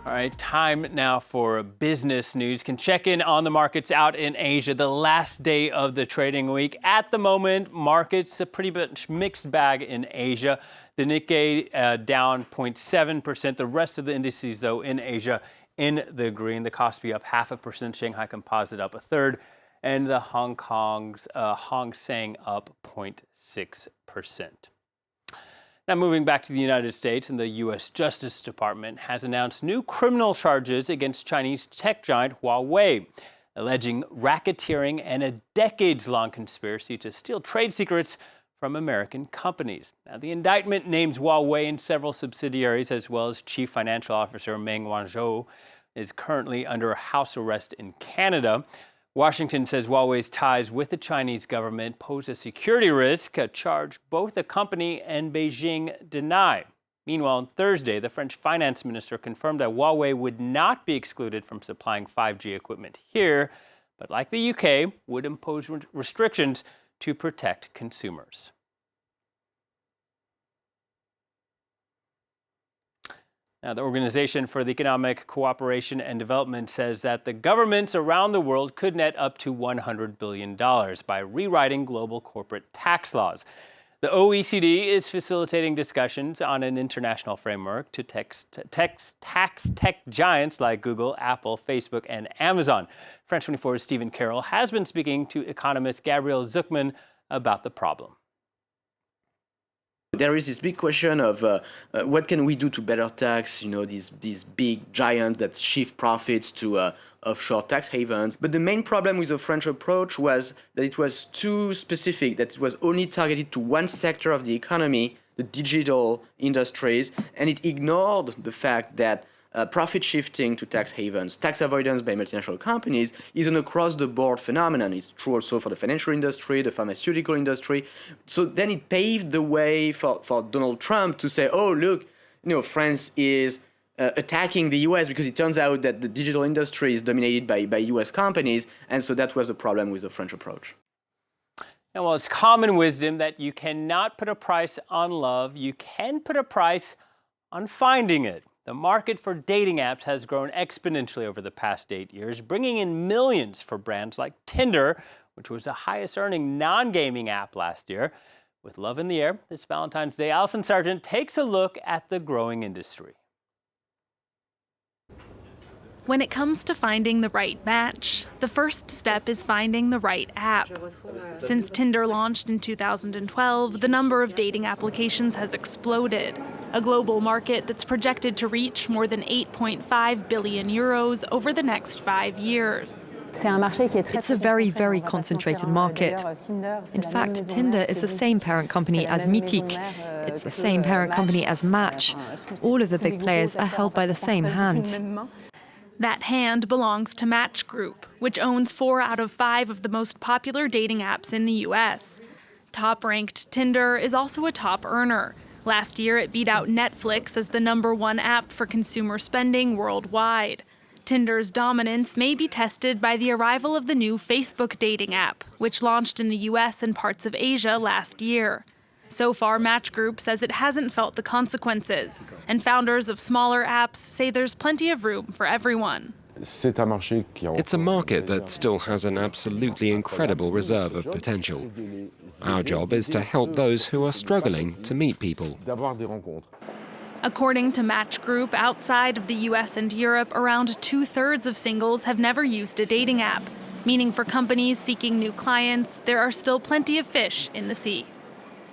All right, time now for business news. Can check in on the markets out in Asia, the last day of the trading week. At the moment, markets a pretty much mixed bag in Asia. The Nikkei down 0.7%. The rest of the indices, though, in Asia in the green. The Kospi up 0.5%. Shanghai Composite up 1/3. And the Hong Seng up 0.6%. Now moving back to the United States, and the U.S. Justice Department has announced new criminal charges against Chinese tech giant Huawei, alleging racketeering and a decades-long conspiracy to steal trade secrets from American companies. Now, the indictment names Huawei and several subsidiaries, as well as Chief Financial Officer Meng Wanzhou, is currently under house arrest in Canada. Washington says Huawei's ties with the Chinese government pose a security risk, a charge both the company and Beijing deny. Meanwhile, on Thursday, the French finance minister confirmed that Huawei would not be excluded from supplying 5G equipment here, but like the UK, would impose restrictions to protect consumers. Now, the Organization for the Economic Cooperation and Development says that the governments around the world could net up to $100 billion by rewriting global corporate tax laws. The OECD is facilitating discussions on an international framework to tax tech giants like Google, Apple, Facebook, and Amazon. France 24's Stephen Carroll has been speaking to economist Gabriel Zucman about the problem. There is this big question of what can we do to better tax, these big giants that shift profits to offshore tax havens. But the main problem with the French approach was that it was too specific, that it was only targeted to one sector of the economy, the digital industries, and it ignored the fact that profit shifting to tax havens, tax avoidance by multinational companies is an across-the-board phenomenon. It's true also for the financial industry, the pharmaceutical industry. So then it paved the way for Donald Trump to say, oh, look, France is attacking the US because it turns out that the digital industry is dominated by US companies. And so that was the problem with the French approach. And while it's common wisdom that you cannot put a price on love, you can put a price on finding it. The market for dating apps has grown exponentially over the past 8 years, bringing in millions for brands like Tinder, which was the highest earning non-gaming app last year. With love in the air this Valentine's Day, Allison Sargent takes a look at the growing industry. When it comes to finding the right match, the first step is finding the right app. Since Tinder launched in 2012, the number of dating applications has exploded, a global market that's projected to reach more than 8.5 billion euros over the next 5 years. It's a very, very concentrated market. In fact, Tinder is the same parent company as Mythique. It's the same parent company as Match. All of the big players are held by the same hand. That hand belongs to Match Group, which owns 4 out of 5 of the most popular dating apps in the US. Top-ranked Tinder is also a top earner. Last year, it beat out Netflix as the #1 app for consumer spending worldwide. Tinder's dominance may be tested by the arrival of the new Facebook dating app, which launched in the US and parts of Asia last year. So far, Match Group says it hasn't felt the consequences, and founders of smaller apps say there's plenty of room for everyone. It's a market that still has an absolutely incredible reserve of potential. Our job is to help those who are struggling to meet people. According to Match Group, outside of the US and Europe, around 2/3 of singles have never used a dating app, meaning for companies seeking new clients, there are still plenty of fish in the sea.